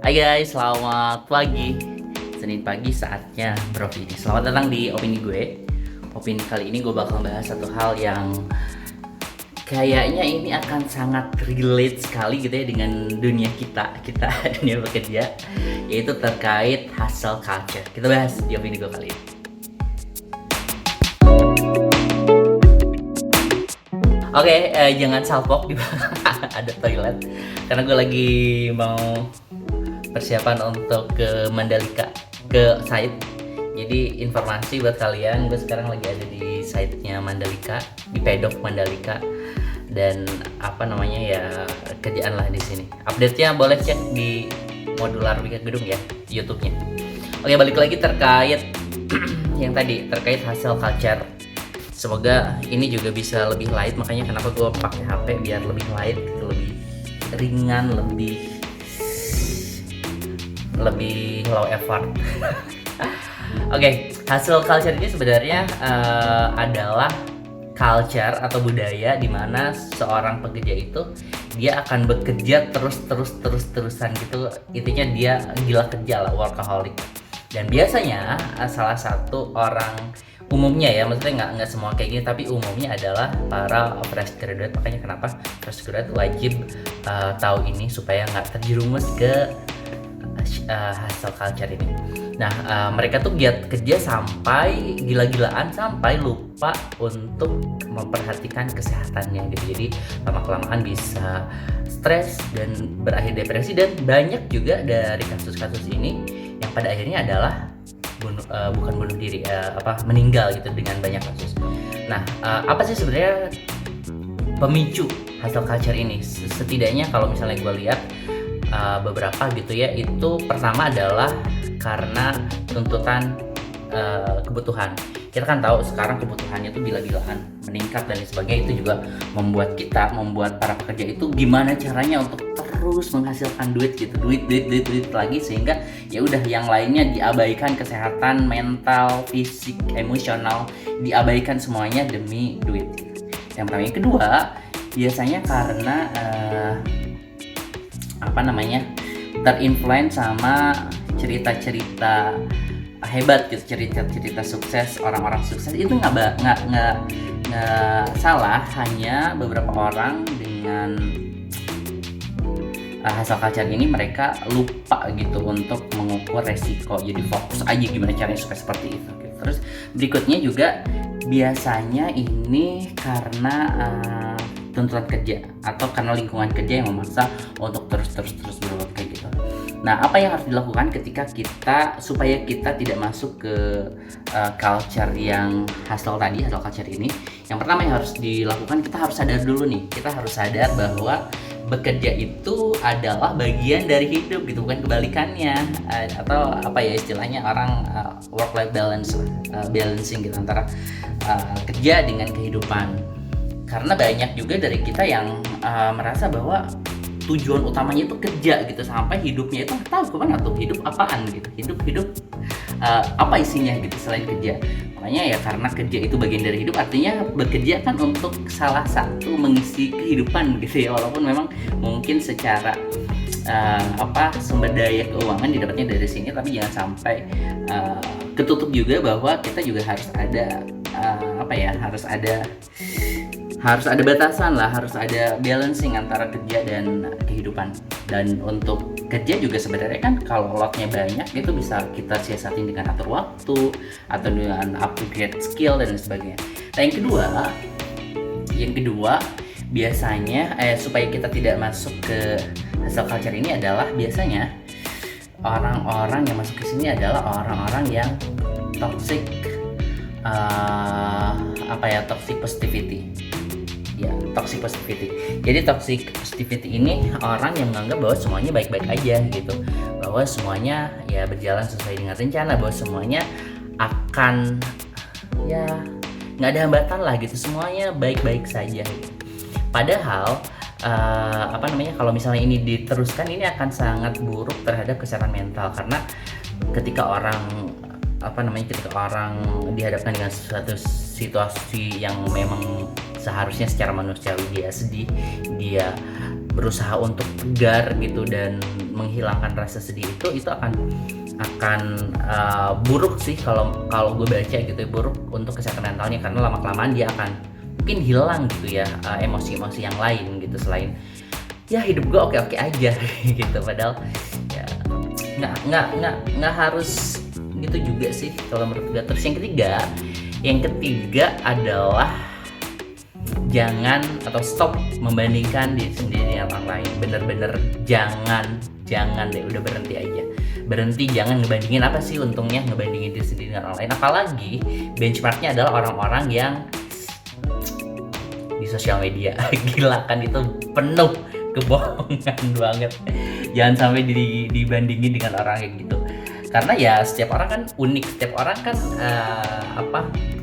Hai guys, selamat pagi. Senin pagi saatnya beropini. Selamat datang di opini gue. Opini kali ini gue bakal bahas satu hal yang kayaknya ini akan sangat relate sekali gitu ya dengan dunia kita dunia bekerja, yaitu terkait hustle culture. Kita bahas di opini gue kali ini. Oke, jangan salpok di belakang ada toilet karena gue lagi mau persiapan untuk ke Mandalika, ke site. Jadi informasi buat kalian, gue sekarang lagi ada di site-nya Mandalika, di pedok Mandalika, dan kerjaan lah di sini. Update-nya boleh cek di Modular Weekend Gedung ya, YouTube-nya. Oke, balik lagi terkait yang tadi terkait hasil culture. Semoga ini juga bisa lebih light, makanya kenapa gue pakai HP biar lebih light, lebih ringan, lebih low effort. Oke, hasil culture ini sebenarnya adalah culture atau budaya di mana seorang pekerja itu dia akan bekerja terusan gitu. Intinya dia gila kerja lah, workaholic. Dan biasanya salah satu orang umumnya ya, maksudnya nggak semua kayak gini, tapi umumnya adalah para fresh graduate. Makanya kenapa fresh graduate wajib tahu ini supaya nggak terjerumus ke hustle culture ini. Nah, mereka tuh giat kerja sampai gila-gilaan, sampai lupa untuk memperhatikan kesehatannya gitu. Jadi lama-kelamaan bisa stres dan berakhir depresi, dan banyak juga dari kasus-kasus ini yang pada akhirnya adalah bukan bunuh diri, meninggal gitu dengan banyak kasus. Nah, apa sih sebenarnya pemicu hustle culture ini? Setidaknya kalau misalnya gue lihat beberapa gitu ya, itu pertama adalah karena tuntutan kebutuhan. Kita kan tahu sekarang kebutuhannya tuh gila-gilaan, meningkat dan lain sebagainya. Itu juga membuat para pekerja itu gimana caranya untuk terus menghasilkan duit gitu, duit lagi, sehingga ya udah yang lainnya diabaikan, kesehatan mental, fisik, emosional diabaikan semuanya demi duit. Yang pertama. Yang kedua, biasanya karena terinfluence sama cerita-cerita hebat gitu, cerita-cerita sukses, orang-orang sukses itu nggak salah. Hanya beberapa orang dengan hustle culture ini mereka lupa gitu untuk mengukur resiko, jadi fokus aja gimana caranya supaya seperti itu gitu. Terus berikutnya juga biasanya ini karena tuntutan kerja atau karena lingkungan kerja yang memaksa untuk terus berbuat kayak gitu. Nah, apa yang harus dilakukan supaya kita tidak masuk ke culture yang hustle culture ini? Yang pertama yang harus dilakukan, kita harus sadar dulu nih. Kita harus sadar bahwa bekerja itu adalah bagian dari hidup gitu, bukan kebalikannya. Atau apa ya istilahnya orang work life balance, balancing gitu antara kerja dengan kehidupan. Karena banyak juga dari kita yang merasa bahwa tujuan utamanya itu kerja gitu, sampai hidupnya itu nggak tahu kemana tuh, hidup apaan gitu, hidup apa isinya gitu selain kerja. Makanya ya karena kerja itu bagian dari hidup, artinya bekerja kan untuk salah satu mengisi kehidupan gitu ya, walaupun memang mungkin secara sumber daya keuangan didapatnya dari sini, tapi jangan sampai ketutup juga bahwa kita juga harus ada harus ada batasan lah, harus ada balancing antara kerja dan kehidupan. Dan untuk kerja juga sebenarnya kan kalau lotnya banyak itu bisa kita siasatin dengan atur waktu atau dengan upgrade skill dan sebagainya. Nah, yang kedua biasanya supaya kita tidak masuk ke hustle culture ini adalah biasanya orang-orang yang masuk ke sini adalah orang-orang yang toxic positivity. Ya, toxic positivity. Jadi toxic positivity ini orang yang menganggap bahwa semuanya baik-baik aja gitu, bahwa semuanya ya berjalan sesuai dengan rencana, bahwa semuanya akan ya nggak ada hambatan lah gitu, semuanya baik-baik saja gitu. Padahal kalau misalnya ini diteruskan, ini akan sangat buruk terhadap kesehatan mental. Karena ketika orang dihadapkan dengan suatu situasi yang memang seharusnya secara manusiawi dia sedih, dia berusaha untuk tegar gitu dan menghilangkan rasa sedih itu akan buruk sih kalau gue baca gitu ya, buruk untuk kesehatan mentalnya, karena lama-kelamaan dia akan mungkin hilang gitu ya emosi-emosi yang lain gitu, selain ya hidup gue oke-oke aja gitu. Padahal ya nggak harus gitu juga sih kalau menurut gue. Terus yang ketiga adalah jangan atau stop membandingkan diri sendiri dengan orang lain. Bener-bener jangan deh, udah berhenti, jangan ngebandingin. Apa sih untungnya ngebandingin diri sendiri dengan orang lain, apalagi benchmarknya adalah orang-orang yang di sosial media. Gila kan, itu penuh kebohongan banget. Jangan sampai dibandingin dengan orang kayak gitu, karena ya setiap orang kan unik, setiap orang kan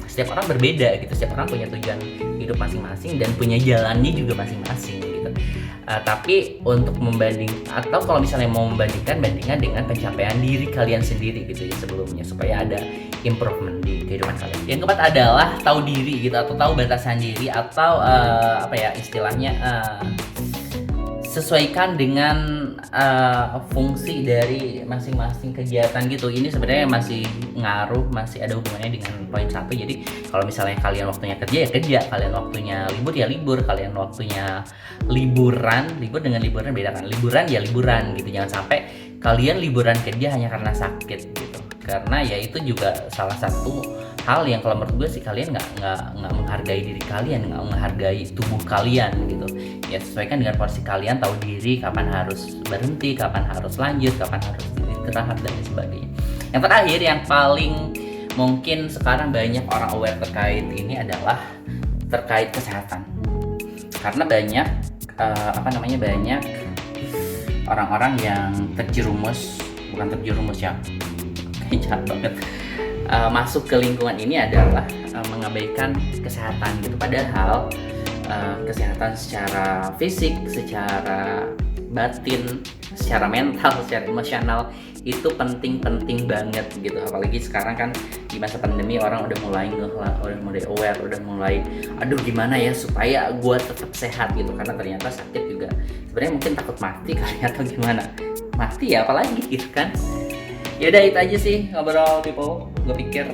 setiap orang berbeda gitu, setiap orang punya tujuan hidup masing-masing dan punya jalannya juga masing-masing gitu. Tapi untuk atau kalau misalnya mau bandingkan dengan pencapaian diri kalian sendiri gitu ya sebelumnya, supaya ada improvement di kehidupan kalian. Yang keempat adalah tahu diri gitu, atau tahu batasan diri, atau istilahnya sesuaikan dengan fungsi dari masing-masing kegiatan gitu. Ini sebenarnya masih masih ada hubungannya dengan poin 1. Jadi kalau misalnya kalian waktunya kerja ya kerja, kalian waktunya libur ya libur, kalian waktunya libur dengan liburan beda kan. Liburan ya liburan gitu. Jangan sampai kalian liburan kerja hanya karena sakit gitu. Karena ya itu juga salah satu hal yang kalau menurut gue sih kalian nggak menghargai diri kalian, nggak menghargai tubuh kalian gitu. Ya sesuaikan dengan porsi kalian, tahu diri kapan harus berhenti, kapan harus lanjut, kapan harus istirahat dan sebagainya. Yang terakhir, yang paling mungkin sekarang banyak orang aware terkait ini adalah terkait kesehatan. Karena banyak banyak orang-orang yang terjerumus ya, jahat banget, masuk ke lingkungan ini adalah mengabaikan kesehatan gitu. Padahal kesehatan secara fisik, secara batin, secara mental, secara emosional itu penting banget gitu. Apalagi sekarang kan di masa pandemi orang udah mulai aware, udah mulai aduh gimana ya supaya gue tetap sehat gitu, karena ternyata sakit juga sebenarnya mungkin takut mati kali atau gimana, mati ya apalagi gitu kan. Ya udah itu aja sih ngobrol people. Gue pikir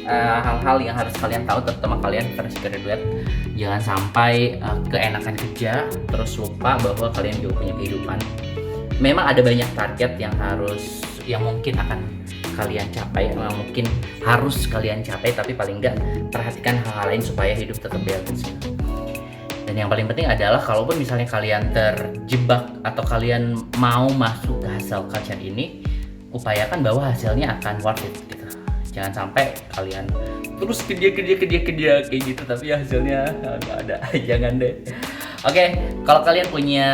hal-hal yang harus kalian tahu, terutama kalian fresh graduate. Jangan sampai keenakan kerja terus lupa bahwa kalian juga punya kehidupan. Memang ada banyak target yang mungkin akan kalian capai, mungkin harus kalian capai, tapi paling enggak perhatikan hal-hal lain supaya hidup tetap balance. Dan yang paling penting adalah kalaupun misalnya kalian terjebak atau kalian mau masuk ke hustle culture ini, upayakan bahwa hasilnya akan worth it gitu. Jangan sampai kalian terus kerja kayak gitu tapi hasilnya nggak ada. Jangan deh. Oke, kalau kalian punya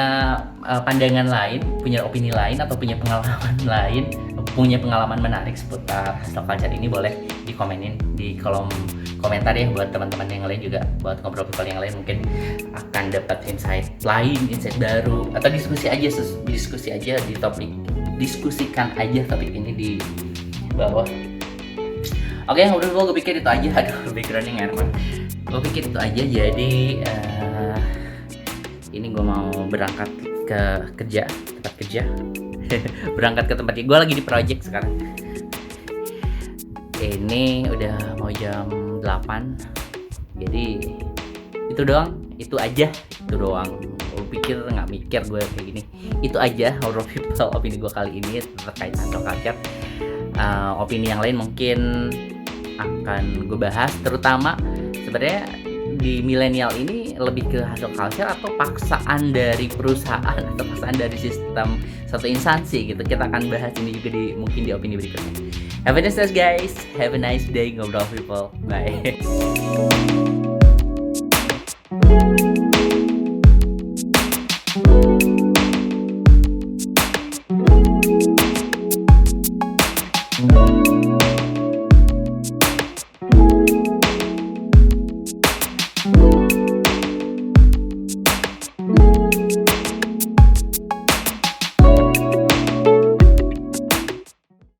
pandangan lain, punya opini lain, atau punya pengalaman menarik seputar hustle culture ini, boleh dikomenin di kolom komentar ya. Buat teman-teman yang lain juga, buat ngobrol people yang lain mungkin akan dapat insight baru, atau diskusi aja di topik, diskusikan aja topik ini di bawah. Oke, udah gue pikir itu aja. Aduh, backgroundnya ngerman. Gue pikir itu aja. Jadi ini gue mau berangkat ke tempat kerja. Berangkat ke tempat kerja. Gue lagi di project sekarang. Ini udah mau jam 8. Jadi itu doang. Gue pikir nggak mikir gue kayak gini. Itu aja ngobrol people opini gue kali ini terkait hustle culture. Opini yang lain mungkin akan gue bahas, terutama sebenarnya di milenial ini lebih ke hustle culture atau paksaan dari perusahaan atau paksaan dari sistem satu instansi gitu. Kita akan bahas ini juga mungkin di opini berikutnya. Have a nice day guys, have a nice day ngobrol people, bye.